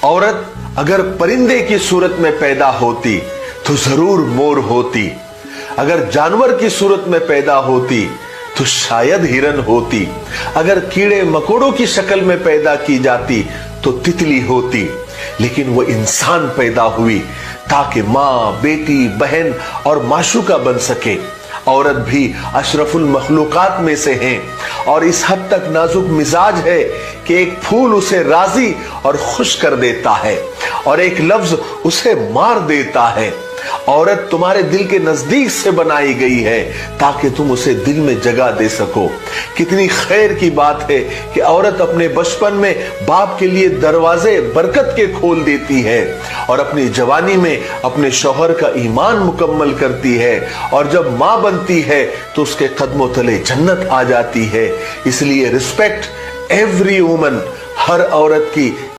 औरत अगर परिंदे की सूरत में पैदा होती तो जरूर मोर होती, अगर जानवर की सूरत में पैदा होती तो शायद हिरन होती, अगर कीड़े मकोड़ों की शक्ल में पैदा की जाती तो तितली होती, लेकिन वो इंसान पैदा हुई ताकि माँ, बेटी, बहन और माशूका बन सके। औरत भी अशरफुल मखलूकात में से है और इस हद तक नाजुक मिजाज है कि एक फूल उसे राजी और खुश कर देता है और एक लफ्ज उसे मार देता है। औरत तुम्हारे दिल के नजदीक से बनाई गई है ताकि तुम उसे दिल में जगह दे सको। कितनी खैर की बात है कि औरत अपने बचपन में बाप के लिए दरवाजे बरकत के खोल देती है और अपनी जवानी में अपने शौहर का ईमान मुकम्मल करती है और जब माँ बनती है तो उसके कदमों तले जन्नत आ जाती है। इसलिए रिस्पेक्ट एवरी वुमन, हर औरत की